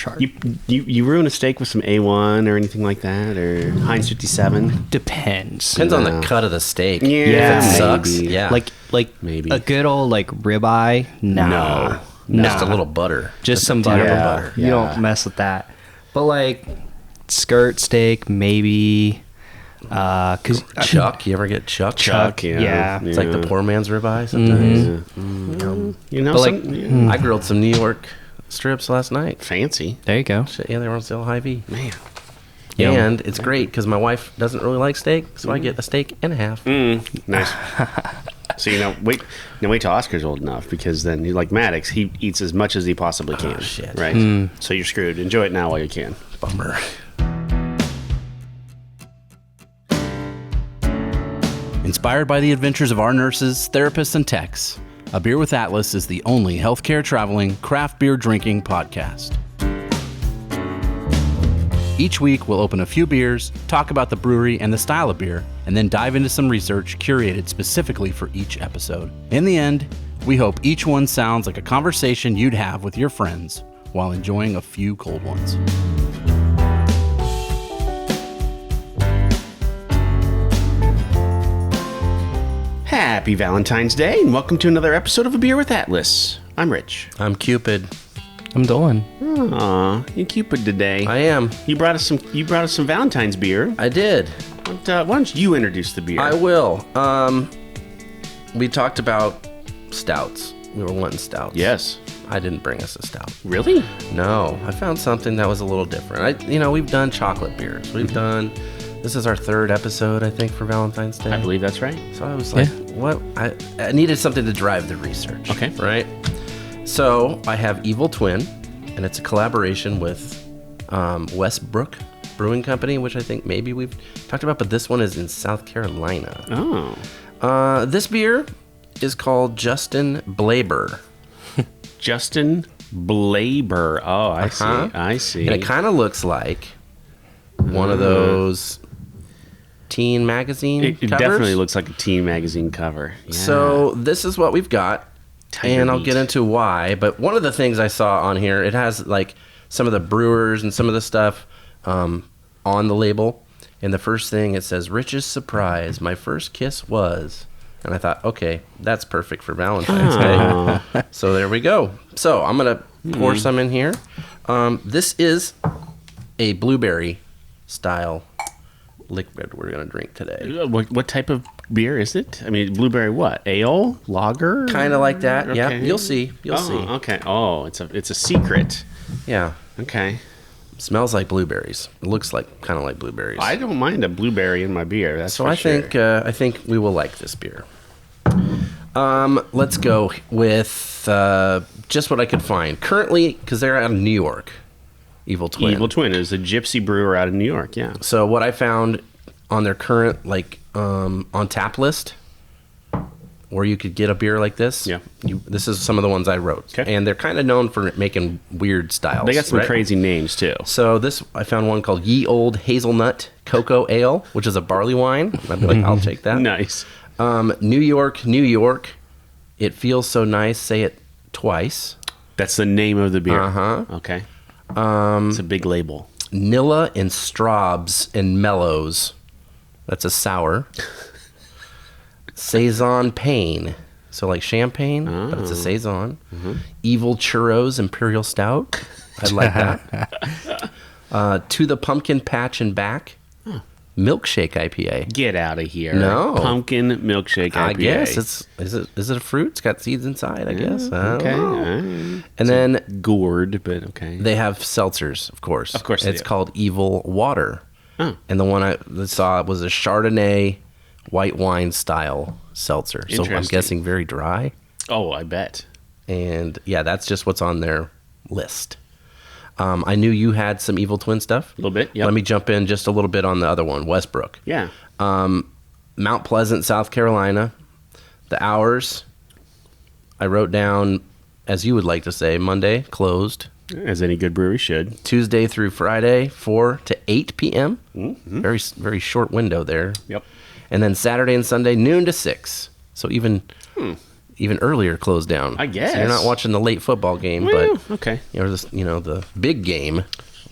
sharp. You ruin a steak with some A1 or anything like that, or Heinz 57? Depends. Depends on the cut of the steak. Yeah, if it sucks. maybe. Yeah, Like Maybe. a good old like ribeye. No. just a little butter. Just some tiny butter. bit of butter. You don't mess with that. But like skirt steak, maybe. Cause Chuck, you ever get chuck? Chuck, yeah. It's like the poor man's ribeye sometimes. You know, But like, I grilled some New York strips last night. fancy. there you go. Shit, yeah, they were on sale Hy-Vee. Man. Yum. And it's great because my wife doesn't really like steak, so I get a steak and a half. Nice. So, wait till Oscar's old enough, because then, like Maddox, he eats as much as he possibly can. Shit. Right? So you're screwed. Enjoy it now while you can. Bummer. Inspired by the adventures of our nurses, therapists, and techs, A Beer with Atlas is the only healthcare traveling, craft beer drinking podcast. Each week, we'll open a few beers, talk about the brewery and the style of beer, and then dive into some research curated specifically for each episode. In the end, we hope each one sounds like a conversation you'd have with your friends while enjoying a few cold ones. Happy Valentine's Day, and welcome to another episode of A Beer with Atlas. I'm Rich. I'm Cupid. I'm Dolan. Aw, you Cupid today. I am. You brought us some Valentine's beer. I did. Why don't you introduce the beer? I will. We talked about stouts. We were wanting stouts. Yes. I didn't bring us a stout. Really? No, I found something that was a little different. We've done chocolate beers. This is our third episode, I think, for Valentine's Day. I believe that's right. So I was like, what? I needed something to drive the research. Okay. Right? So I have Evil Twin, and it's a collaboration with Westbrook Brewing Company, which I think maybe we've talked about, but this one is in South Carolina. Oh. This beer is called Justin Blabaer. Justin Blabaer. Oh, I see. And it kind of looks like one of those teen magazine It covers. definitely looks like a teen magazine cover. Yeah. So this is what we've got. Tiger and I'll meat. get into why. But one of the things I saw on here, it has like some of the brewers and some of the stuff on the label. And the first thing it says, "Rich's surprise, my first kiss was." And I thought, okay, that's perfect for Valentine's Day. So there we go. So I'm going to pour some in here. This is a blueberry style liquid we're going to drink today. What type of beer is it? I mean, blueberry what? Ale? Lager? Kind of like that. Okay. Yeah, you'll see. You'll see. Okay. Oh, it's a secret. Yeah. Okay. Smells like blueberries. It looks like kind of like blueberries. I don't mind a blueberry in my beer. That's So for I sure. think we will like this beer. Let's go with just what I could find currently, because they're out of New York. Evil Twin. Evil Twin is a gypsy brewer out of New York. Yeah. So what I found on their current on tap list, where you could get a beer like this. Yeah. This is some of the ones I wrote, Okay. and they're kind of known for making weird styles. They got some right? crazy names too. So I found one called Ye Old Hazelnut Cocoa Ale, which is a barley wine. I'd be like, I'll take that. Nice. New York, New York. It feels so nice. Say it twice. That's the name of the beer. Uh-huh. Okay. It's a big label. Nilla and Straubs and Mellows. That's a sour. Saison Pain. So like champagne, but it's a Saison. Evil Churros Imperial Stout. I like that. To the Pumpkin Patch and Back. Milkshake IPA. Get out of here. No. Pumpkin milkshake IPA. I guess is it a fruit? It's got seeds inside, I guess. I don't Okay. know. And then Gourd, but okay. they have seltzers, of course. Of course they It's do. called Evil Water. Oh. And the one I saw was a Chardonnay white wine style seltzer. So I'm Interesting. guessing very dry. Oh, I bet. And yeah, that's just what's on their list. I knew you had some Evil Twin stuff. A little bit, yep. Let me jump in just a little bit on the other one, Westbrook. Yeah. Mount Pleasant, South Carolina. The hours, I wrote down, as you would like to say, Monday, closed. As any good brewery should. Tuesday through Friday, 4 to 8 p.m. Mm-hmm. Very, very short window there. Yep. And then Saturday and Sunday, noon to 6. So even even earlier closed down. I guess. So you're not watching the late football game, Well, but okay. the big game,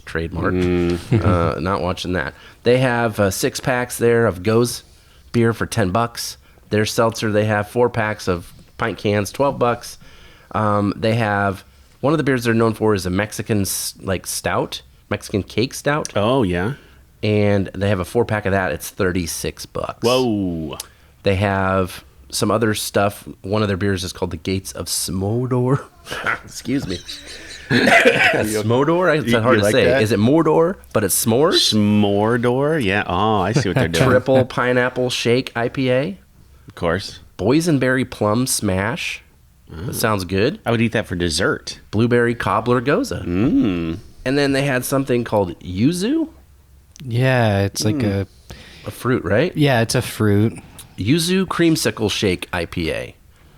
trademark. Not watching that. They have 6-packs there of Goes beer for $10. Their seltzer, they have 4-packs of pint cans, $12. They have one of the beers they're known for is a Mexican stout, Mexican cake stout. Oh yeah. And they have a 4-pack of that. It's $36. Whoa. They have some other stuff. One of their beers is called the Gates of Smodor. Excuse me. Smodor? It's hard to like say. that? Is it Mordor, but it's s'mores? S'more yeah. Oh, I see what they're doing. Triple Pineapple Shake IPA. Of course. Boysenberry Plum Smash. That sounds good. I would eat that for dessert. Blueberry Cobbler Goza. Mm. And then they had something called Yuzu. Yeah, it's like A fruit, right? it's a fruit. Yuzu Creamsicle Shake IPA.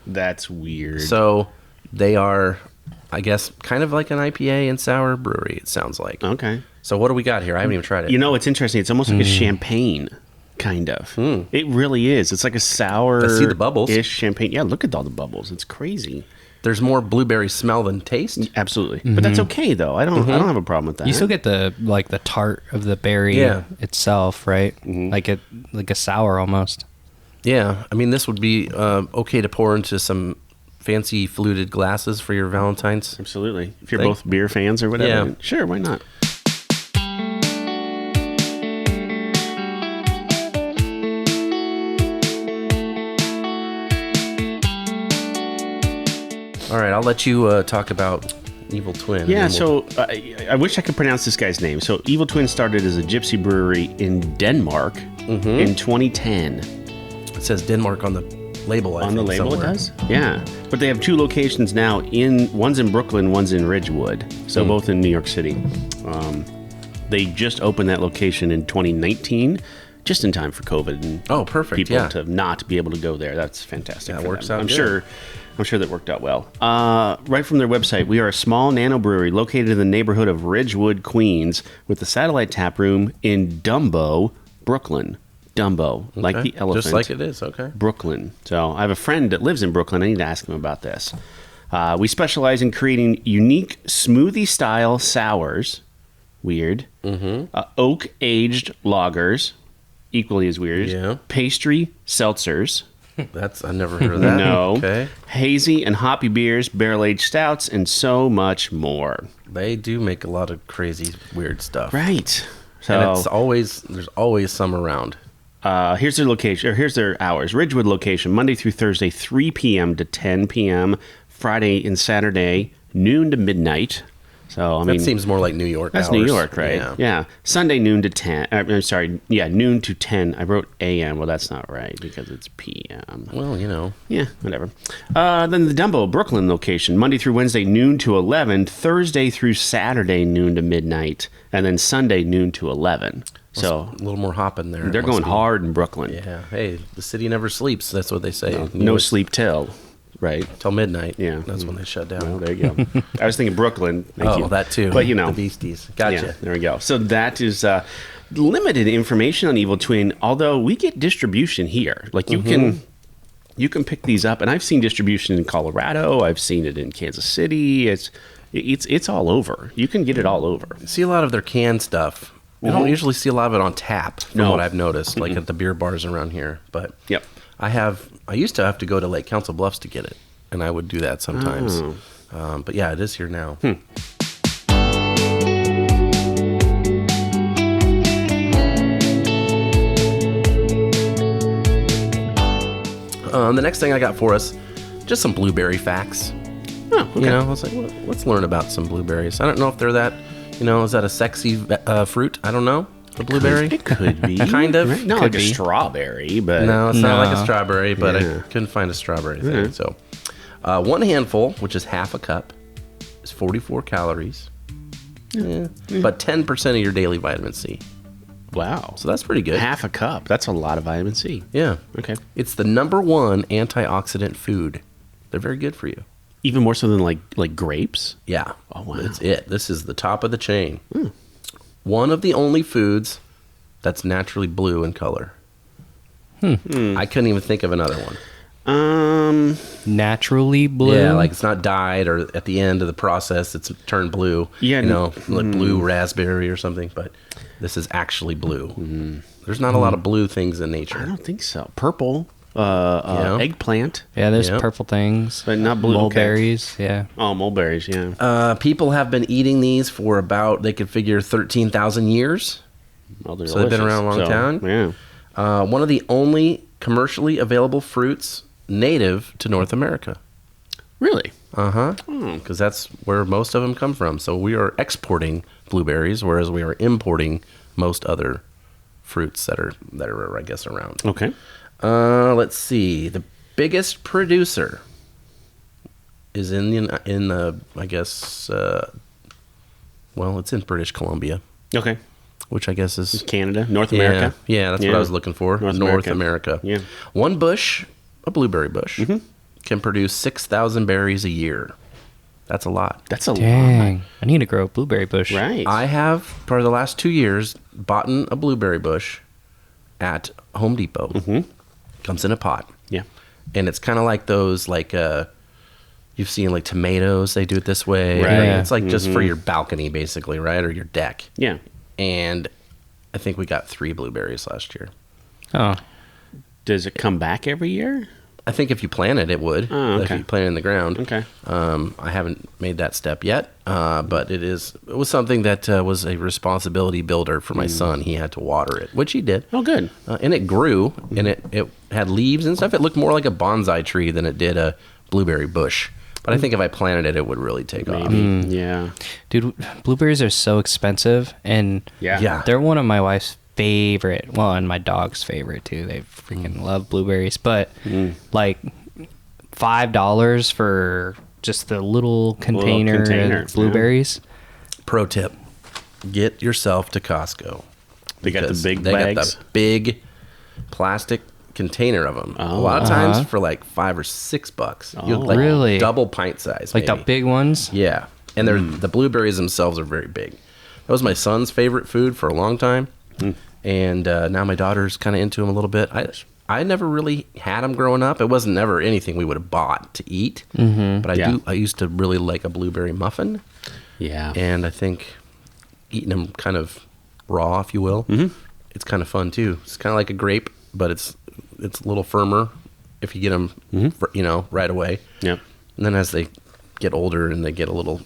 That's weird. So they are, I guess, kind of like an IPA and sour brewery, it sounds like. Okay. So what do we got here? I haven't even tried it. You know, it's interesting. It's almost like a champagne, kind of. It really is. It's like a sour. I see the bubbles. Ish champagne. Yeah, look at all the bubbles. It's crazy. There's more blueberry smell than taste. Absolutely. But that's okay though. I don't have a problem with that. You still get the tart of the berry itself, right? Like a sour almost. Yeah. I mean, this would be okay to pour into some fancy fluted glasses for your Valentine's. Absolutely. If you're both beer fans or whatever. Yeah. Sure, why not? All right, I'll let you talk about Evil Twin. Yeah, and then we'll- so I wish I could pronounce this guy's name. So Evil Twin started as a gypsy brewery in Denmark in 2010. it says Denmark on the label. I On the think, label somewhere. it does? Yeah. But they have 2 locations now. One's in Brooklyn, one's in Ridgewood. So both in New York City. They just opened that location in 2019, just in time for COVID and Oh, perfect, people yeah. to not be able to go there. That's fantastic. That for works them. out I'm good. sure that worked out well. Right from their website, we are a small nano brewery located in the neighborhood of Ridgewood, Queens, with a satellite tap room in Dumbo, Brooklyn. Dumbo, like Okay. the elephant. Just like it is, okay. Brooklyn. So I have a friend that lives in Brooklyn. I need to ask him about this. We specialize in creating unique smoothie-style sours. Weird. Oak-aged lagers. Equally as weird. Yeah. Pastry seltzers. I've never heard of that. No. Okay. Hazy and hoppy beers, barrel-aged stouts, and so much more. They do make a lot of crazy, weird stuff. Right. And So there's always some around. here's their location, or here's their hours. Ridgewood location, Monday through Thursday, 3 p.m. to 10 p.m. Friday and Saturday, noon to midnight. So, I mean, That seems more like New York that's hours. New York, right? Yeah. Yeah. Sunday, noon to 10. I'm sorry. Yeah, noon to 10. I wrote a.m. Well, that's not right because it's p.m. Well, you know. Yeah, whatever. Then the Dumbo, Brooklyn location, Monday through Wednesday, noon to 11. Thursday through Saturday, noon to midnight. And then Sunday, noon to 11. So A little more hopping there. they're It must going be. hard in Brooklyn. Yeah. Hey, the city never sleeps. That's what they say. No sleep till, right? Till midnight. Yeah. That's when they shut down. Well, there you go. I was thinking Brooklyn. Thank you. That too. But, you know. The Beasties. Gotcha. Yeah, there we go. So that is limited information on Evil Twin, although we get distribution here. Like you can pick these up, and I've seen distribution in Colorado. I've seen it in Kansas City. It's all over. You can get it all over. See a lot of their canned stuff. I don't usually see a lot of it on tap, from No. what I've noticed, like at the beer bars around here. But Yep. I used to have to go to Lake Council Bluffs to get it, and I would do that sometimes. But yeah, it is here now. The next thing I got for us, just some blueberry facts. Oh, okay. You know, I was like, let's learn about some blueberries. I don't know if they're that, is that a sexy fruit? I don't know. The blueberry? It could be. Kind of. Right? Not Could like be. a strawberry, but No, it's not like a No. strawberry, but Yeah. I couldn't find a strawberry thing. So, one handful, which is half a cup, is 44 calories. Yeah. But 10% of your daily vitamin C. wow. So that's pretty good. Half a cup. That's a lot of vitamin C. Yeah. Okay. It's the #1 antioxidant food. They're very good for you. Even more so than like grapes. Yeah. Oh, wow. That's it. This is the top of the chain. One of the only foods that's naturally blue in color. I couldn't even think of another one. Naturally blue. Yeah, like it's not dyed, or at the end of the process it's turned blue. Yeah, you know, like blue raspberry or something. But this is actually blue. There's not a lot of blue things in I nature. don't think so. Purple, eggplant, Yeah, there's Yep. purple things. but not blue. Okay. Mulberries, yeah. Oh, mulberries, yeah. People have been eating these for about, they could figure 13,000 years. Well, they're So they've been delicious. around a long time? Yeah. One of the only commercially available fruits native to North America. Really? Uh-huh. Hmm. Because that's where most of them come from. So we are exporting blueberries, whereas we are importing most other fruits that are I guess, around. Okay. Let's see. The biggest producer is in the I guess, well, it's in British Columbia, Okay. which I guess is Canada, North America. Yeah, that's what I was looking for. North America. Yeah. One bush, a blueberry bush, can produce 6,000 berries a year. That's a lot. That's a lot. Dang. I need to grow a blueberry bush. Right. I have, for the last 2 years, bought a blueberry bush at Home Depot. Comes in a pot. Yeah. And it's kind of like those, like, you've seen like tomatoes, they do it this way. Right. Yeah. It's like just for your balcony, basically, right? Or your deck. Yeah. And I think we got 3 blueberries last year. Oh. Does it come back every year? I think if you plant it, it would. Oh, If okay. you plant it in the ground. Okay. I haven't made that step yet, but it was something that was a responsibility builder for my son. He had to water it, which he did. Oh, good. And it grew, and it had leaves and stuff. It looked more like a bonsai tree than it did a blueberry bush. But I think if I planted it, it would really take off. Yeah. Dude, blueberries are so expensive, and Yeah. Yeah. they're one of my wife's favorite, well, and my dog's favorite too. They freaking love blueberries, but like $5 for just the little container, container, of blueberries. Pro tip: get yourself to Costco. They got the Because big they bags. got the big plastic container of them. Oh. A lot of times for like $5 or $6. You'll like Really? double pint size, Like the maybe. big ones. Yeah, and the blueberries themselves are very big. That was my son's favorite food for a long time, and now my daughter's kind of into them a little bit. I never really had them growing up. It wasn't never anything we would have bought to eat, but I used to really like a blueberry muffin, Yeah. and I think eating them kind of raw, if you will, it's kind of fun too. It's kind of like a grape, but it's a little firmer if you get them, right away. Yep. And then as they get older and they get a little,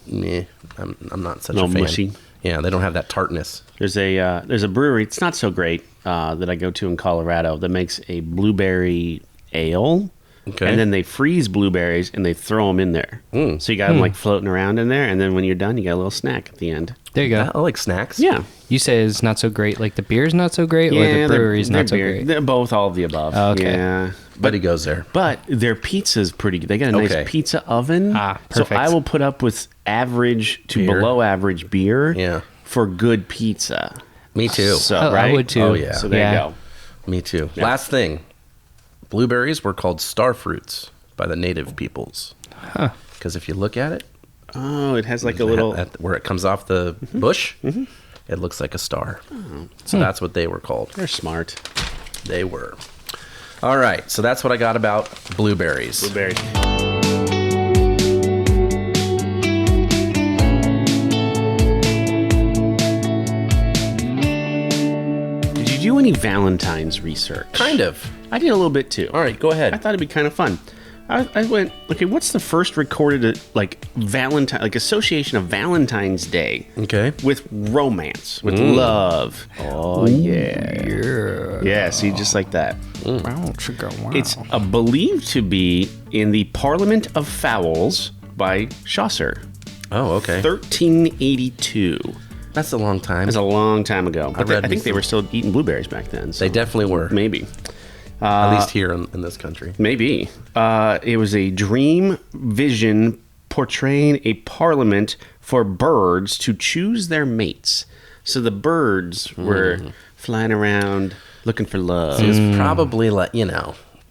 I'm not such a Little fan. mushy. Yeah, they don't have that tartness. There's a brewery. It's not so great that I go to in Colorado that makes a blueberry ale. Okay. And then they freeze blueberries and they throw them in there. So you got them like floating around in there, and then when you're done, you got a little snack at the end. There you go. I like snacks. Yeah. You say it's not so great. Like the beer's not so great, or the brewery's not so great. They're both all of the above. Oh, okay. Yeah. But he goes there. But their pizza's pretty good. They got a nice Okay. pizza oven. So Perfect. I will put up with average to Beer. below average beer Yeah. for good pizza. Me too. So, I right? would too. Oh, yeah. So there you go. Me too. Yeah. Last thing. Blueberries were called star fruits by the native peoples. Because if you look at it, Oh, it has like a little. where it comes off the bush, it looks like a star. So that's what they were called. They're smart. They were. All right. So that's what I got about blueberries. Blueberry. Did you do any Valentines research? Kind of. I did a little bit too. All right. Go ahead. I thought it'd be kind of fun. I went, okay, what's the first recorded association of Valentine's Day Okay. with romance, with love? Oh yeah, yeah. See, just like that. It's believed to be in the Parliament of Fowls by Chaucer, Oh, okay. 1382. That's a long time. That's a long time ago. But read I think they some- were still eating blueberries back then. So They definitely were. maybe. At least here in this country. Maybe. It was a dream vision portraying a parliament for birds to choose their mates. So the birds were flying around looking for love. It's probably like,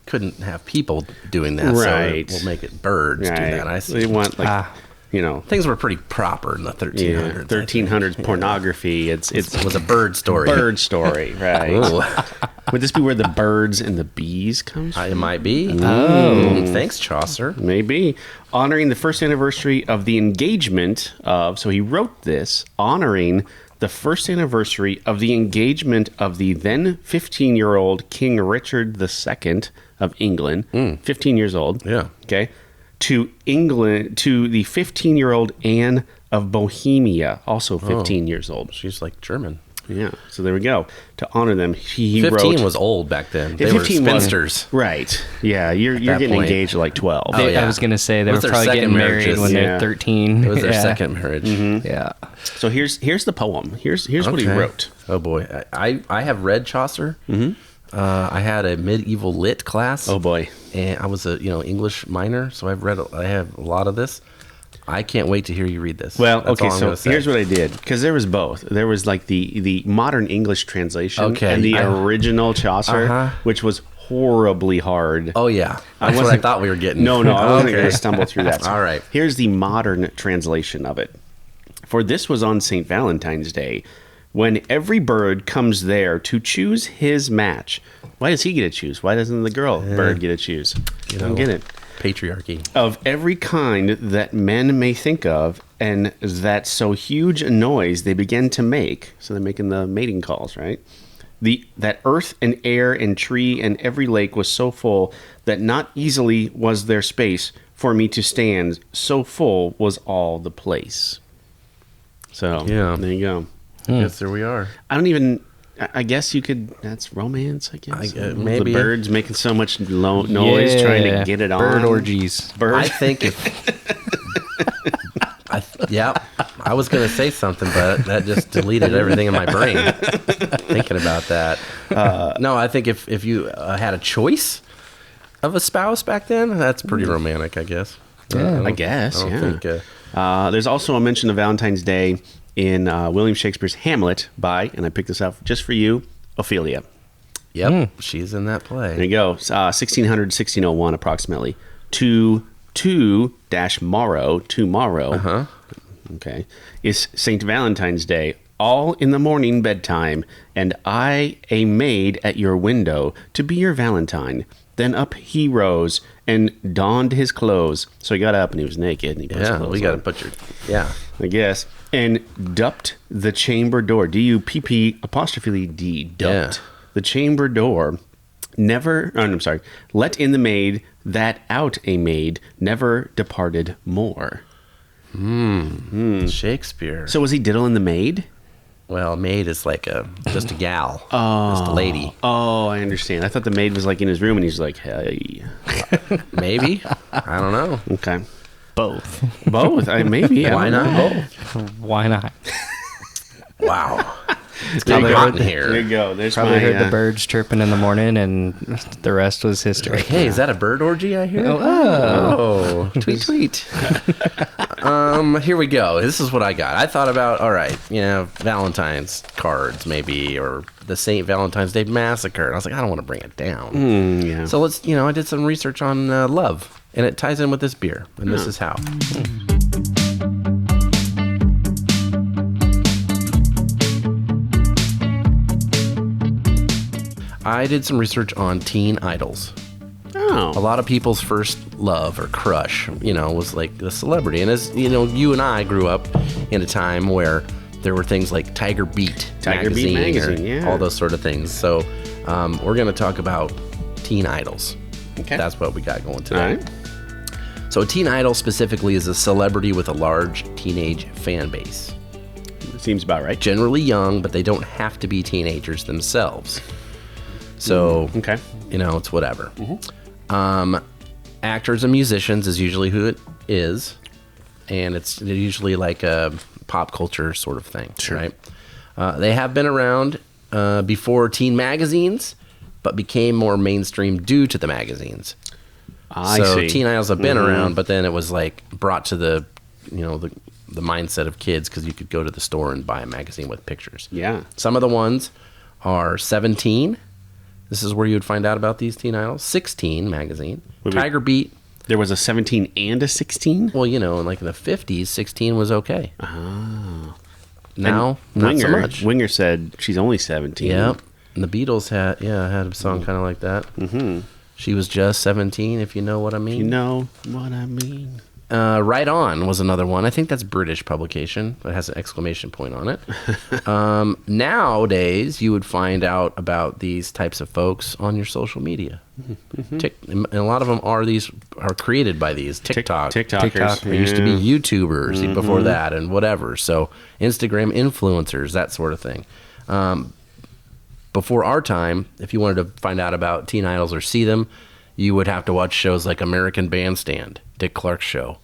couldn't have people doing that. Right. So we'll make it birds do that. I see. They want Things were pretty proper in the 1300s. I think. 1300s pornography. It Was a bird story. bird story, right? Ooh. Would this be where the birds and the bees comes from? It might be. Thanks, Chaucer. Maybe. Honoring the first anniversary of the engagement of... So he wrote this, honoring the first anniversary of the engagement of the then 15-year-old King Richard II of England. 15 years old. Yeah. Okay. To England, to the 15-year-old Anne of Bohemia, also 15 years old. She's like German. Yeah. So there we go. To honor them, he 15 wrote... was old back then. Yeah, They were 15 was- spinsters. Right. Yeah. You're that getting point. engaged at like 12. Oh, yeah. I was gonna say they It were was their probably second getting married marriages. when Yeah. they're 13. It was their Yeah. second marriage. Yeah. So here's the poem. Here's what he Okay. wrote. Oh boy, I have read Chaucer. I had a medieval lit class. Oh boy. And I was a English minor, so I have a lot of this. I can't wait to hear you read this. Well, That's okay, all I'm so gonna say. here's what I did. Because there was both. There was like the modern English translation Okay. and the original Chaucer, which was horribly hard. Oh yeah, that's what I wasn't- thought we were getting. No, I wasn't Okay. going to stumble through that. All right. Here's the modern translation of it. For this was on St. Valentine's Day, when every bird comes there to choose his match. Why does he get to choose? Why doesn't the bird get to choose? I don't get it. Patriarchy. Of every kind that men may think of, and that so huge a noise they begin to make. So they're making the mating calls, right? That earth and air and tree and every lake was so full that not easily was there space for me to stand. So full was all the place. So Yeah. there you go. Yes, there we are. I guess you could. That's romance. I guess maybe. the birds making so much noise trying to get it on. Bird orgies. I think if. I was going to say something, but that just deleted everything in my brain. Thinking about that. No, I think if you had a choice of a spouse back then, that's pretty romantic, I guess. Yeah. I guess. I Yeah. don't think. There's also a mention of Valentine's Day in William Shakespeare's Hamlet by, and I picked this up just for you, Ophelia. Yep, she's in that play. There you go. 1600, 1601 approximately. Tomorrow. Okay. Is St. Valentine's Day. All in the morning bedtime, and I a maid at your window to be your Valentine. Then up he rose and donned his clothes. So he got up and he was naked. And he put his Yeah, clothes we got to on, put your. Yeah. I guess. And dupped the chamber door. D-U-P-P apostrophe D. Dupped the chamber door. Never. Oh, I'm sorry. Let in the maid that out a maid never departed more. Shakespeare. So was he diddling the maid? Well, maid is like just a gal. Just a lady. Oh, I understand. I thought the maid was like in his room and he's like, hey. Maybe. I don't know. Okay. Both. Both. Maybe. I Why don't not know. both? Why not? Wow. It's There getting you hot go. in here. There you go. There's Probably my, heard the birds chirping in the morning, and the rest was history. Hey, is that a bird orgy I hear? Oh. Tweet, tweet. Here we go. This is what I got. I thought about, all right, Valentine's cards maybe, or the St. Valentine's Day Massacre. And I was like, I don't want to bring it down. yeah. So let's, I did some research on love, and it ties in with this beer, and this is how. I did some research on teen idols. A Oh. lot of people's first love or crush, was like the celebrity. And as you and I grew up in a time where there were things like Tiger Beat Magazine, or yeah. all those sort of things. So we're going to talk about teen idols. Okay. That's what we got going All today. right. So a teen idol specifically is a celebrity with a large teenage fan base. Seems about right. Generally young, but they don't have to be teenagers themselves. So, Okay. it's whatever. Actors and musicians is usually who it is. And it's usually like a pop culture sort of thing, right? They have been around before teen magazines, but became more mainstream due to the magazines. I So see. teen idols have been around, but then it was like brought to the mindset of kids because you could go to the store and buy a magazine with pictures. Yeah. Some of the ones are 17. This is where you would find out about these teen idols. 16 magazine. Wait. Tiger Beat. There was a 17 and a 16? Well, in the 50s, 16 was okay. Oh. Now, And not so Winger, much. Winger said she's only 17. Yep. And the Beatles had a song kind of like that. Mm-hmm. She was just 17, if you know what I mean. You know what I mean. Right On was another one. I think that's British publication, but it has an exclamation point on it. Nowadays, you would find out about these types of folks on your social media. Mm-hmm. And a lot of them are created by these TikTokers. They used to be YouTubers before that and whatever. So Instagram influencers, that sort of thing. Before our time, if you wanted to find out about teen idols or see them, you would have to watch shows like American Bandstand, Dick Clark's show,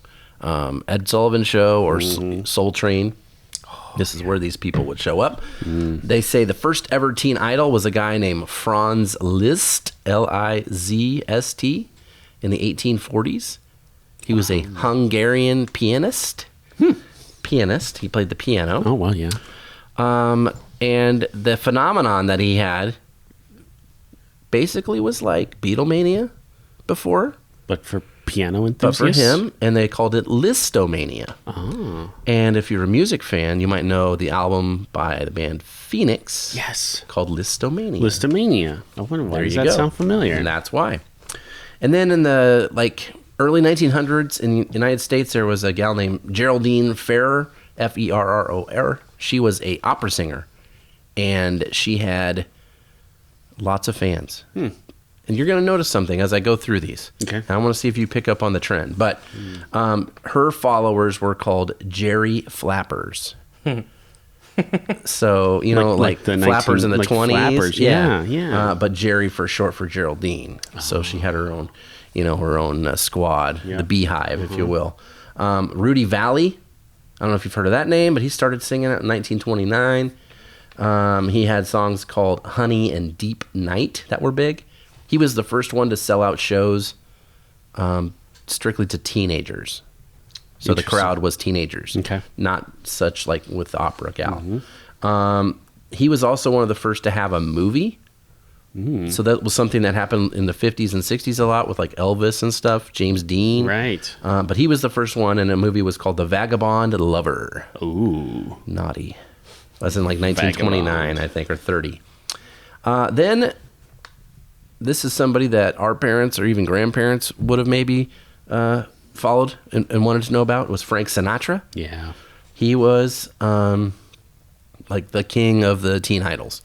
Ed Sullivan Show, or Soul Train. This is where these people would show up. They say the first ever teen idol was a guy named Franz Liszt, Lizst, in the 1840s. He was a Hungarian pianist. Pianist. He played the piano. Oh, well, yeah. And the phenomenon that he had basically was like Beatlemania before. But for piano But for enthusiasts? him, and they called it Listomania. Oh. And if you're a music fan, you might know the album by the band Phoenix. Yes. Called Listomania. Listomania. I wonder why There does you that go. sound familiar? And that's why. And then in the early 1900s in the United States, there was a gal named Geraldine Ferrer, Ferror. She was a opera singer, and she had lots of fans. And you're going to notice something as I go through these. Okay. And I want to see if you pick up on the trend. But her followers were called Jerry Flappers. So, you know, like the Flappers in the 20s. Flappers, yeah. But Jerry for short for Geraldine. So she had her own, squad, the Beehive, if you will. Rudy Valley. I don't know if you've heard of that name, but he started singing it in 1929. He had songs called Honey and Deep Night that were big. He was the first one to sell out shows strictly to teenagers. So the crowd was teenagers. Okay. Not such like with the opera gal. He was also one of the first to have a movie. So that was something that happened in the 50s and 60s a lot with like Elvis and stuff, James Dean. Right. But he was the first one, and a movie was called The Vagabond Lover. Ooh. Naughty. That's in like 1929, Vagabond. I think, or 30. Then this is somebody that our parents or even grandparents would have maybe followed and wanted to know about. It was Frank Sinatra. Yeah. He was like the king of the teen idols.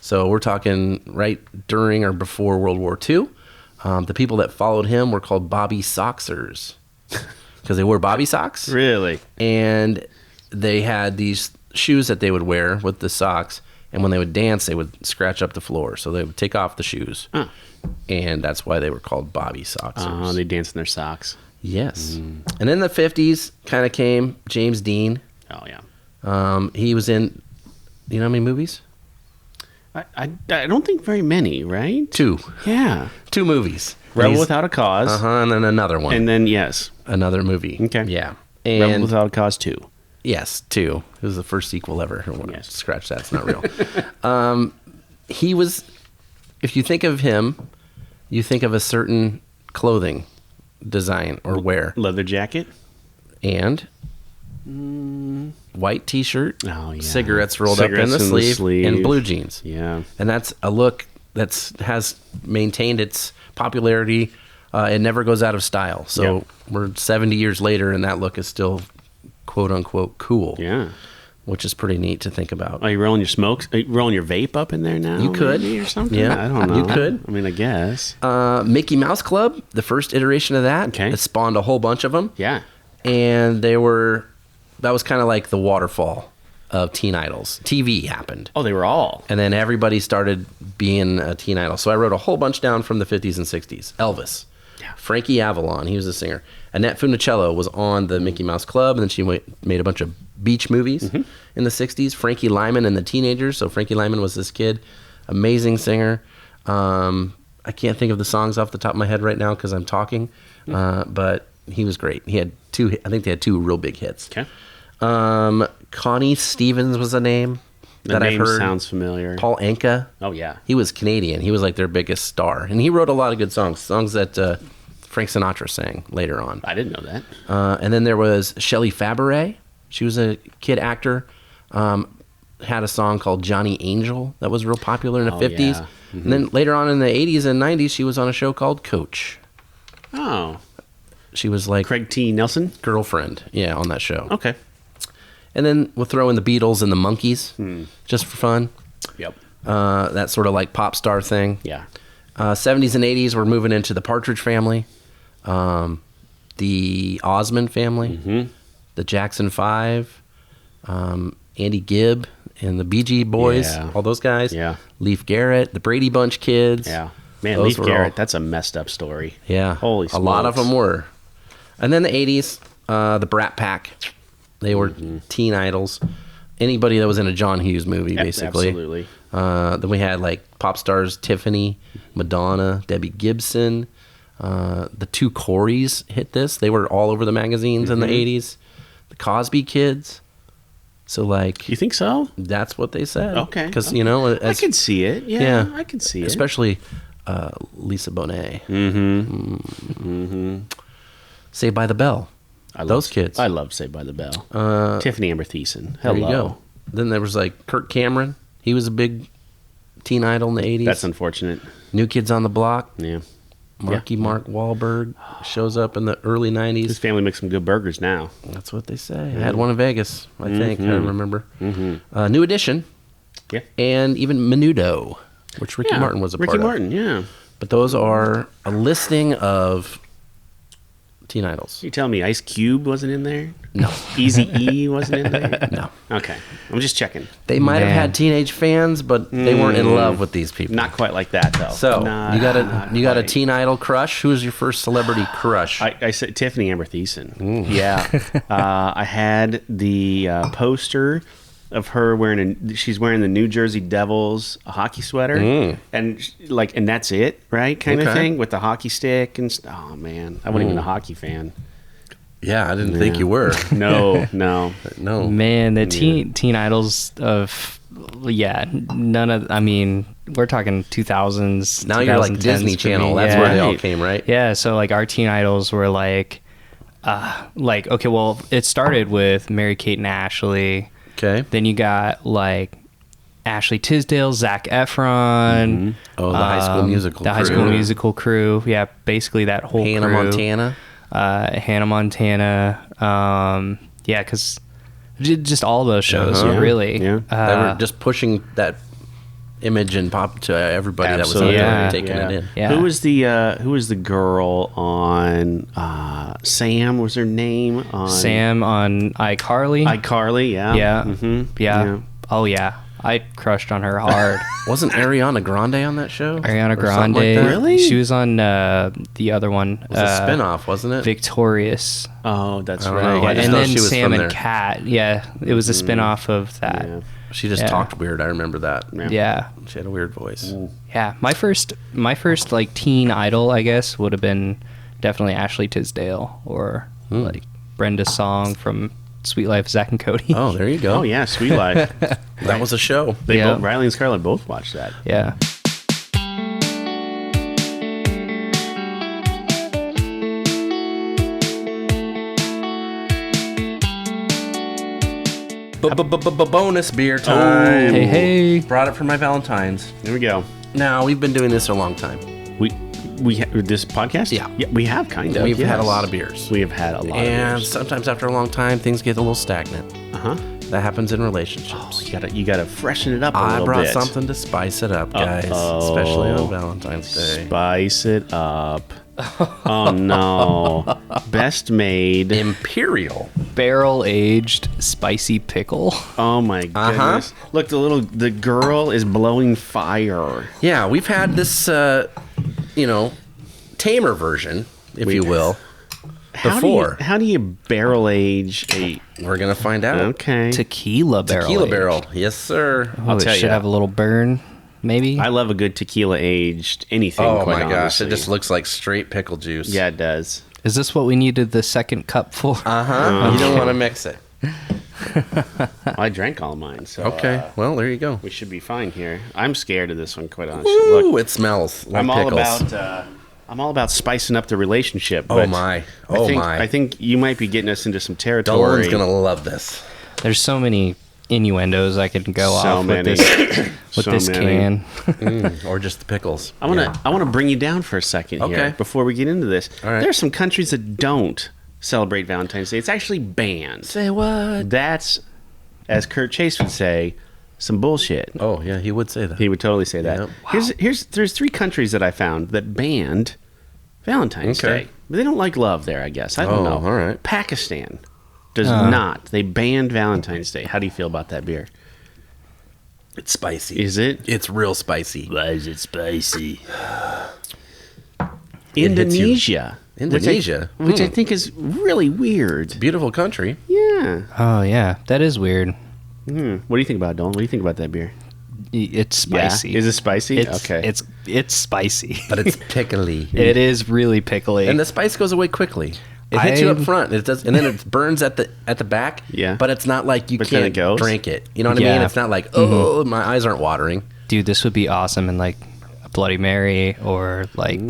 So we're talking right during or before World War II. The people that followed him were called Bobby Soxers because they wore Bobby socks. Really? And they had these shoes that they would wear with the socks. And when they would dance, they would scratch up the floor. So they would take off the shoes. Huh. And that's why they were called Bobby Soxers. Oh, they dance in their socks. Yes. And then the 50s kind of came James Dean. Oh, yeah. He was in, you know how many movies? I don't think very many, right? 2. Yeah. 2 movies. Rebel Without a Cause. And then another one. And then, yes. Another movie. Okay. Yeah. Rebel And Without a Cause 2. yes, 2. It was the first sequel ever. Yes. Scratch that. It's not real. He was, if you think of him, you think of a certain clothing design or wear. Leather jacket. And white t-shirt, Oh, yeah. cigarettes rolled up in Cigarettes the in the sleeve, sleeve. and blue jeans. Yeah. And that's a look that has maintained its popularity. It never goes out of style. So we're 70 years later, and that look is still quote unquote cool. Yeah. Which is pretty neat to think about. Are you rolling your smokes? Are you rolling your vape up in there now? You could. maybe, or something? Yeah, I don't know. you could. I mean, I guess. Mickey Mouse Club, the first iteration of that, Okay. it spawned a whole bunch of them. Yeah. And that was kind of like the waterfall of teen idols. TV happened. Oh, they were all. And then everybody started being a teen idol. So I wrote a whole bunch down from the 50s and 60s. Elvis. Yeah. Frankie Avalon, he was a singer. Annette Funicello was on the Mickey Mouse Club, and then she made a bunch of beach movies in the 60s. Frankie Lyman and the Teenagers. So Frankie Lyman was this kid. Amazing singer. I can't think of the songs off the top of my head right now because I'm talking. But he was great. He had I think they had 2 real big hits. Okay. Connie Stevens was a name The that I've name heard. sounds familiar. Paul Anka. Oh, yeah. He was Canadian. He was like their biggest star. And he wrote a lot of good songs that Frank Sinatra sang later on. I didn't know that. And then there was Shelley Fabaret. She was a kid actor. had a song called Johnny Angel that was real popular in the 50s. Yeah. Mm-hmm. And then later on in the 80s and 90s, she was on a show called Coach. Oh. She was like Craig T. Nelson? girlfriend, on that show. Okay. And then we'll throw in the Beatles and the Monkees, just for fun. Yep. That sort of like pop star thing. Yeah. 70s and 80s, we're moving into the Partridge Family, the Osmond Family, the Jackson 5, Andy Gibb and the Bee Gee Boys, Yeah. all those guys. Yeah. Leaf Garrett, the Brady Bunch kids. Yeah. Man, Those Leaf were Garrett, all- that's a messed up story. Yeah. Holy A lot of smokes. them were. And then the 80s, the Brat Pack. They were teen idols. Anybody that was in a John Hughes movie, Yep, basically. absolutely. Then we had like pop stars Tiffany, Madonna, Debbie Gibson. The two Coreys hit this. They were all over the magazines in the 80s. The Cosby Kids. So like You think so? that's what they said. Okay. Because I can see it. Yeah, I can see it. especially Lisa Bonet. Saved by the Bell. Those kids. I love Saved by the Bell. Tiffany Amber Thiessen. There Hello. you go. Then there was like Kirk Cameron. He was a big teen idol in the 80s. That's unfortunate. New Kids on the Block. Yeah. Mark Wahlberg shows up in the early 90s. His family makes some good burgers now. That's what they say. I had one in Vegas, I think. I remember. New Edition. Yeah. And even Menudo, which Ricky Martin was a part Ricky of. Martin, yeah. But those are a listing of teen idols. You tell me Ice Cube wasn't in there? No. Easy E wasn't in there? No. Okay. I'm just checking. They might have Man. had teenage fans, but they weren't in love with these people. Not quite like that, though. So Not you got a quite. teen idol crush. Who was your first celebrity crush? I said Tiffany Amber Thiessen. Yeah. I had the poster of her she's wearing the New Jersey Devils hockey sweater, and that's it, right? Kind of Okay. thing with the hockey stick and oh man, I wasn't even a hockey fan. Yeah, I didn't think you were. No. No. Man, the teen idols of none of. I mean, we're talking 2000s. Now you're like 2010s Disney for Channel. me. That's Yeah. where they all came, right? Yeah, so like our teen idols were like okay, well, it started with Mary Kate and Ashley. Okay. Then you got like Ashley Tisdale, Zac Efron. Oh, the High School Musical The High crew. School Musical crew. Yeah, basically that whole Hannah crew. Montana. Hannah Montana. Yeah, because just all those shows, really. Yeah. They were just pushing that image and pop to everybody Absolutely. that was Yeah. taking it in. Yeah. Who was the girl on Sam was her name on Sam on iCarly. iCarly? Yeah. Yeah. Mm-hmm. Yeah. Oh, yeah. I crushed on her hard. Wasn't Ariana Grande on that show? Ariana Or something Grande. like that? Really? She was on the other one. It was a spinoff, wasn't it? Victorious. Oh, that's I don't right. know. I just and know then she was Sam from and there. Cat. Yeah, it was a spinoff of that. Yeah. She just Yeah. talked weird. I remember that. Yeah. She had a weird voice. Yeah. My first like teen idol, I guess, would have been definitely Ashley Tisdale or like Brenda Song from Sweet Life of Zack and Cody. Oh, there you go. Oh yeah, Sweet Life. That was a show. Yeah. Riley and Scarlett both watched that. Yeah. Bonus beer time. Hey, hey. Brought it for my Valentines. There we go. Now, we've been doing this a long time. This podcast? Yeah. we have kind of. We've had a yes. lot of beers. We have had a lot And of beers. sometimes after a long time, things get a little stagnant. Uh-huh. That happens in relationships. You gotta freshen it up a I little brought bit. something to spice it up, guys. Especially on Valentine's Day. Spice it up. Oh no. Best made. Imperial. Barrel aged spicy pickle. Oh my goodness. Look, the girl is blowing fire. Yeah, we've had this, tamer version, if you will, before. How do you barrel age a... We're going to find out. Okay. Tequila barrel. Tequila aged. barrel. Yes, sir. Oh, I'll it tell should ya. have a little burn, maybe. I love a good tequila aged anything, Oh, quite my gosh. honestly. It just looks like straight pickle juice. Yeah, it does. Is this what we needed the second cup for? Uh-huh. You don't want to mix it. I drank all mine, so... Okay. Well, there you go. we should be fine here. I'm scared of this one, quite honestly. Ooh, Look, it smells like I'm pickles. I'm all about spicing up the relationship. Oh, but my. Oh, my. I think you might be getting us into some territory. Dolan's going to love this. There's so many innuendos I could go So off many. with So this many. can. Or just the pickles. I want to bring you down for a second here Okay. before we get into this. All right. There's some countries that don't celebrate Valentine's Day. It's actually banned. Say what? That's, as Kurt Chase would say, some bullshit. Oh, yeah, he would say that. He would totally say that. Yep. There's 3 countries that I found that banned Valentine's Okay. Day. But they don't like love there, I guess. I don't know. All right. Pakistan does not. They banned Valentine's Day. How do you feel about that beer? It's spicy. Is it? It's real spicy. Why is it spicy? It hits you. Indonesia. Indonesia? Which I think is really weird. Beautiful country. Yeah. Oh yeah, that is weird. What do you think about it, Dolan? What do you think about that beer? It's spicy. Yeah? Is it spicy? Okay. It's spicy. But it's pickly. It is really pickly. And the spice goes away quickly. It hits you up I- front. It does, and then it burns at the back. Yeah. But it's not like you But then can't it goes? drink it. You know what I Yeah. mean? It's not like, oh, my eyes aren't watering. Dude, this would be awesome in like a Bloody Mary or like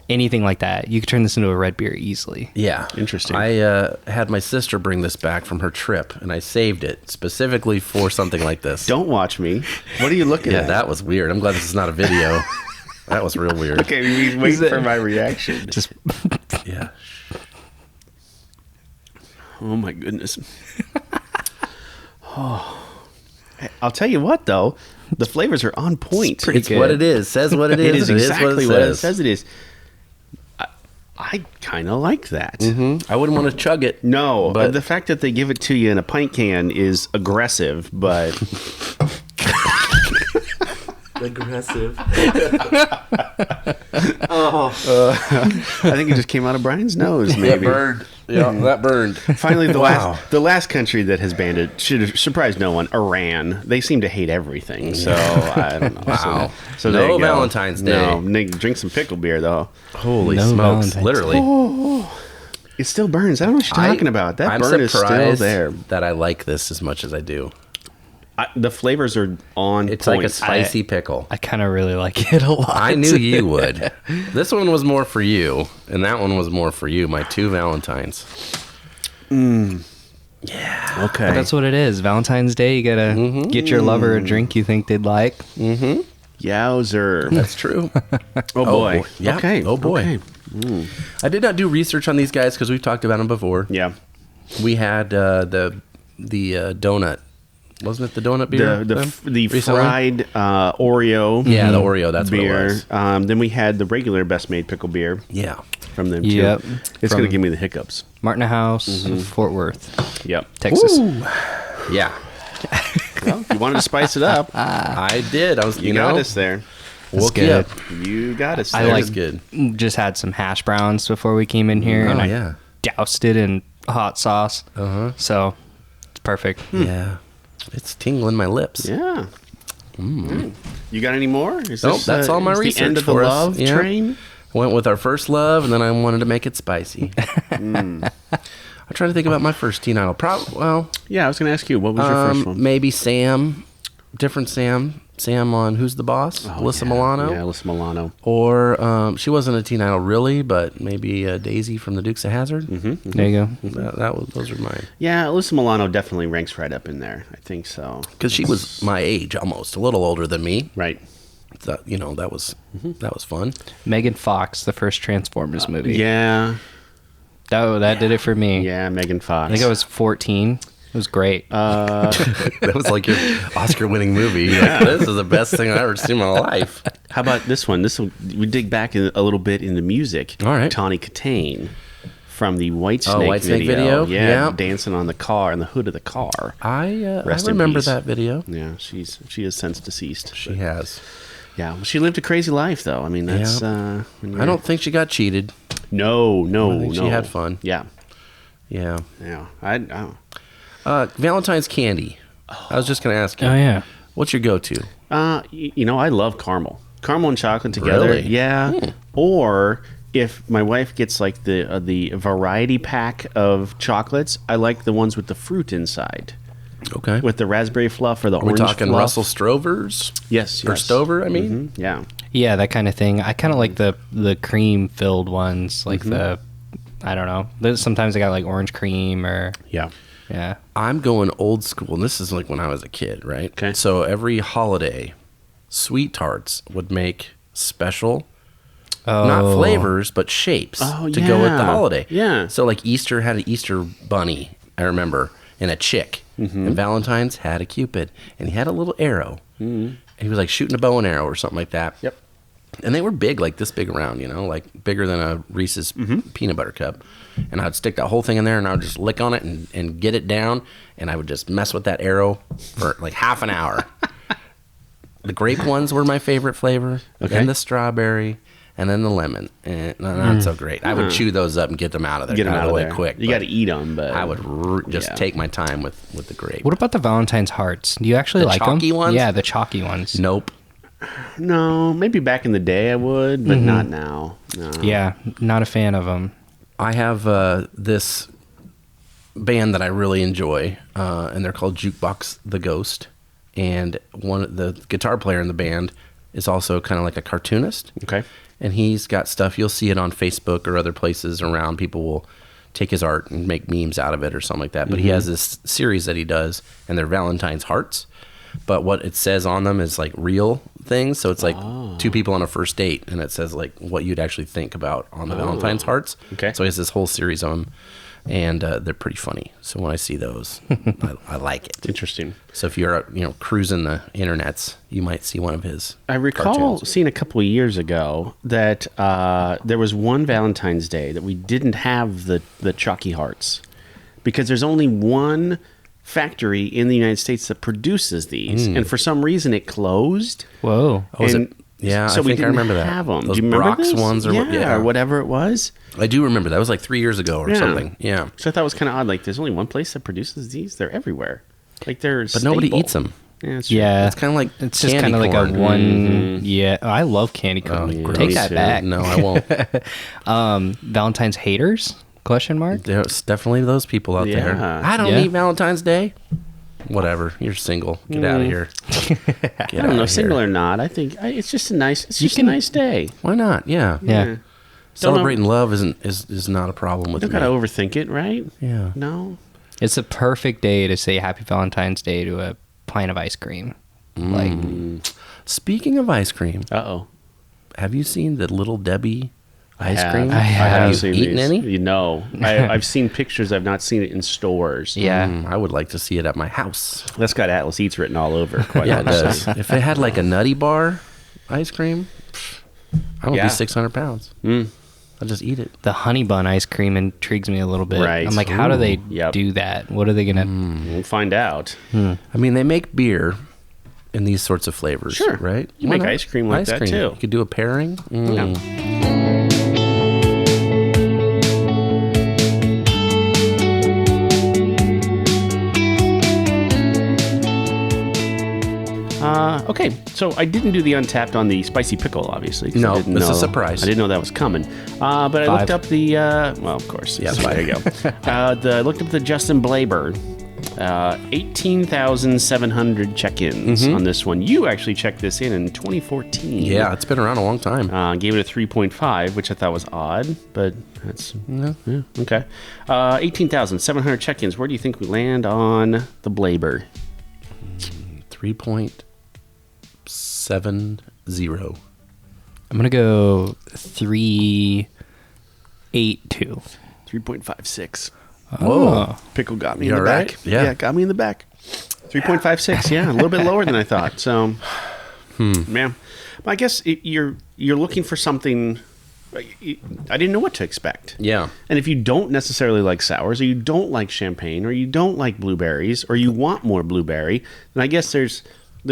anything like that. You could turn this into a red beer easily. Yeah. Interesting. I had my sister bring this back from her trip, and I saved it specifically for something like this. Don't watch me. What are you looking Yeah, at? that was weird. I'm glad this is not a video. That was real weird. Okay, he's waiting for my reaction. Just Yeah. Oh my goodness. I'll tell you what, though, the flavors are on point. It's what it is. Says what it is. It is and exactly what what it says it is. I kind of like that. I wouldn't want to chug it. No, But- the fact that they give it to you in a pint can is aggressive, but Aggressive. I think it just came out of Brian's nose, That maybe. burned. Yeah, that burned. Finally, Wow. the last country that has banned it should have surprised no one. Iran. They seem to hate everything. So I don't know. Wow. So No there you go. Valentine's Day. No, drink some pickle beer though. Holy No smokes. Valentine's. Literally. It still burns. I don't know what you're talking about. That I'm burn is still surprised there. that I like this as much as I do. The flavors are on It's point. like a spicy pickle. I kind of really like it a lot. I knew you would. This one was more for you, and that one was more for you. My 2 Valentines. Okay. But that's what it is. Valentine's Day, you gotta get your lover a drink you think they'd like. Yowzer. That's true. Oh boy. boy. Yeah. Okay. Oh, boy. Okay. I did not do research on these guys because we've talked about them before. Yeah. We had the donut. Wasn't it the donut beer? The recently? fried Oreo. Yeah, the Oreo. That's beer. what it was. Then we had the regular Best Made pickle beer Yeah. from them too. Yep. It's From- gonna give me the hiccups. Martin House, Fort Worth, Yep. Texas. Yeah. Well, you wanted to spice it up. I did. I was, You got us there. Woke good. you up. You got us there. I That like was good. Just had some hash browns before we came in here, and Oh, I yeah. doused it in hot sauce. So it's perfect. Yeah. It's tingling my lips. Yeah. You got any more? Is Nope, that's all my is research the end of the for us. love Yeah. train? Went with our first love, and then I wanted to make it spicy. I'm trying to think about my first teen idol. Yeah, I was going to ask you, what was your first one? Maybe Sam. Different Sam. Sam on Who's the Boss? Alyssa Milano. Yeah, Alyssa Milano. Or she wasn't a teen idol really, but maybe Daisy from the Dukes of Hazzard. There you go. Those are mine. Yeah, Alyssa Milano definitely ranks right up in there. I think so. Because she was my age almost, a little older than me. Right. So, that was fun. Megan Fox, the first Transformers movie. Yeah. That did it for me. Yeah, Megan Fox. I think I was 14. It was great. That was like your Oscar-winning movie. You're like, this is the best thing I've ever seen in my life. How about this one? We dig back a little bit in the music. All right. Tawny Katane from the Whitesnake Whitesnake video. video? Yeah, Yeah. dancing on the car, on the hood of the car. I Rest in remember peace. that video. Yeah, she is since deceased. She has. Yeah, well, she lived a crazy life, though. I mean, that's. Yeah. when I you're- don't think she got cheated. No. I think she had fun. Yeah, Yeah. yeah. Valentine's Candy. I was just going to ask you. Oh, yeah. What's your go-to? I love caramel and chocolate together. Really? Yeah. Or if my wife gets like the variety pack of chocolates, I like the ones with the fruit inside, Okay. with the raspberry fluff or the Are we orange talking fluff. Russell Strover's? Yes, Or yes. Stover, I mean? Yeah. Yeah, that kind of thing. I kind of like the cream-filled ones, like I don't know. Sometimes they got like orange cream or Yeah. Yeah. I'm going old school, and this is like when I was a kid, right? Okay. So every holiday, Sweet Tarts would make special, not flavors, but shapes to go with the holiday. Yeah. So like Easter had an Easter bunny, I remember, and a chick. And Valentine's had a Cupid, and he had a little arrow. And he was like shooting a bow and arrow or something like that. Yep. And they were big, like this big around, like bigger than a Reese's peanut butter cup. And I'd stick that whole thing in there, and I would just lick on it and get it down, and I would just mess with that arrow for like half an hour. The grape ones were my favorite flavor, then the strawberry, and then the lemon. And not so great. I would chew those up and get them out of there. Get them out of there quick. You got to eat them, but I would just take my time with the grape. What about the Valentine's hearts? Do you actually like them? chalky ones? Yeah, the chalky ones. Nope. no, maybe back in the day I would, but not now. No. Yeah, not a fan of them. I have this band that I really enjoy, and they're called Jukebox the Ghost. And the guitar player in the band is also kind of like a cartoonist. Okay. And he's got stuff, you'll see it on Facebook or other places around. People will take his art and make memes out of it or something like that. But he has this series that he does, and they're Valentine's hearts. But what it says on them is like real things. So it's like two people on a first date, and it says like what you'd actually think about on the Valentine's hearts. Okay. So he has this whole series of them, and they're pretty funny. So when I see those, I like it. Interesting. So if you're cruising the internets, you might see one of his. I recall cartoons. seeing a couple of years ago that there was one Valentine's Day that we didn't have the chalky hearts because there's only one factory in the United States that produces these, and for some reason it closed. Whoa. Oh, is And it? Yeah, so I we think I didn't remember that. have them. Those Do you remember Brock's this? ones, or or whatever it was. I do remember that. It was like 3 years ago or Yeah. something. Yeah, So I thought it was kind of odd. Like, there's only one place that produces these. They're everywhere. Like, they're but nobody staple. eats them. Yeah, it's true. Yeah. It's kind of like It's just candy kind of like a corn. one. Yeah, I love candy corn. yeah. Take Me that too. back. No, I won't. Valentine's haters? Question mark. There's definitely those people out there. Yeah. I don't Yeah. need Valentine's Day. Whatever. You're single. Get out of here. I don't know, single or not. I think it's just a nice. It's just a nice day. Why not? Yeah. Yeah. Celebrating love is not a problem with Don't me. gotta overthink it, right? Yeah. No. It's a perfect day to say Happy Valentine's Day to a pint of ice cream. Like, Speaking of ice cream, Uh-oh. have you seen the Little Debbie ice cream? I have. Have you seen eaten these. any? You know, I've seen pictures. I've not seen it in stores. yeah. I would like to see it at my house. That's got Atlas Eats written all over. Quite Yeah, it honestly. does. If it had like a Nutty Bar ice cream, I don't Yeah. be 600 pounds. I'll just eat it. The honey bun ice cream intrigues me a little bit. Right. I'm like, how do they Yep. do that? What are they gonna? We'll find out. I mean, they make beer in these sorts of flavors, Sure. right? You Why make not? ice cream like that, too. You could do a pairing. Okay, so I didn't do the untapped on the spicy pickle, obviously. 'cause No, I didn't it's a know- surprise. I didn't know that was coming. But I looked 5. up the, well, of course. Yeah, there you go. I looked up the Justin Blabaer. 18,700 check-ins on this one. You actually checked this in 2014. Yeah, it's been around a long time. Gave it a 3.5, which I thought was odd, but that's yeah, okay. 18,700 check-ins. Where do you think we land on the Blabaer? 3.70. I'm gonna go 3.82. 3.56. Whoa. Pickle got me You in the all right? back. Yeah. Got me in the back. 3.56. Yeah, a little bit lower than I thought. So, man, I guess you're looking for something. I didn't know what to expect. Yeah. And if you don't necessarily like sours, or you don't like champagne, or you don't like blueberries, or you want more blueberry, then I guess there's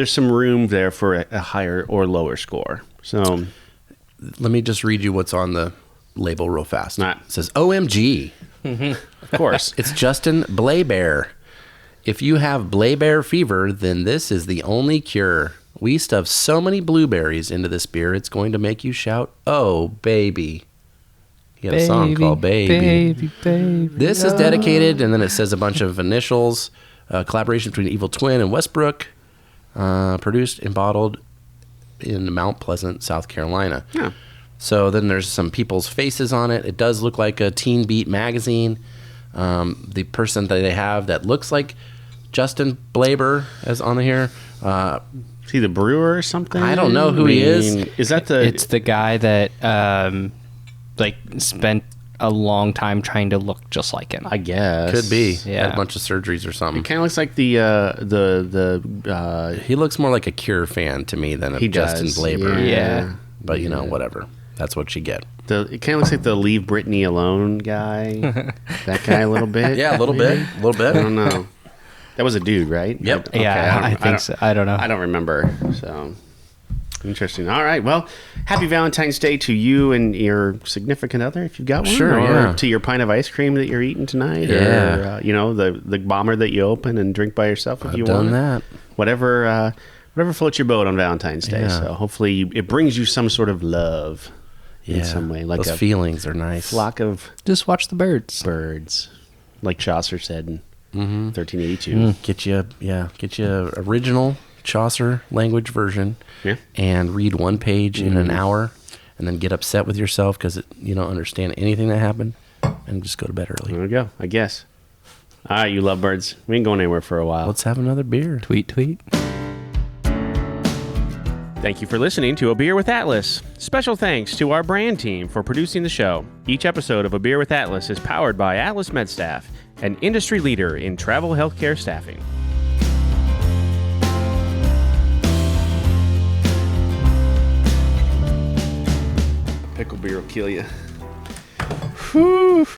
some room there for a higher or lower score. So, Let me just read you what's on the label real fast. Right. It says, OMG. of course, It's Justin Blabaer. If you have Blabaer fever, then this is the only cure. We stuffed so many blueberries into this beer, it's going to make you shout, "Oh, baby." He had a song called Baby. Baby. This is dedicated, and then it says a bunch of initials, collaboration between Evil Twin and Westbrook, produced and bottled in Mount Pleasant, South Carolina. Yeah. So then there's some people's faces on it. It does look like a Teen Beat magazine. The person that they have that looks like Justin Blabaer is on here. Is he the brewer or something? I don't know who he is. Is that the... It's the guy that like spent a long time trying to look just like him. I guess. Could be. Yeah. Had a bunch of surgeries or something. It kind of looks like the He looks more like a Cure fan to me than a He Justin does, Blabaer. Yeah. But, kind That's what you get. it kind of looks like the Leave Britney Alone guy. That guy a little bit. Yeah, a little bit. A little bit. I don't know. That was a dude, right? Yep. Okay, Yeah, I think so. I don't know. I don't remember. So interesting. All right. Well, happy Valentine's Day to you and your significant other, if you've got one. Sure, or yeah. to your pint of ice cream that you're eating tonight. Yeah. Or, the bomber that you open and drink by yourself if you Done want. that. Whatever floats your boat on Valentine's Day. Yeah. So hopefully it brings you some sort of love in some way. Like Those a feelings are nice. flock of Just watch the birds. birds. Like Chaucer said in 1382. Get you a original Chaucer language version. Yeah. And read one page in an hour, and then get upset with yourself because you don't understand anything that happened, and just go to bed early. There we go, I guess. All right, you lovebirds. We ain't going anywhere for a while. Let's have another beer. Tweet. Thank you for listening to A Beer with Atlas. Special thanks to our brand team for producing the show. Each episode of A Beer with Atlas is powered by Atlas MedStaff, an industry leader in travel healthcare staffing. Pickle beer will kill you. Whew.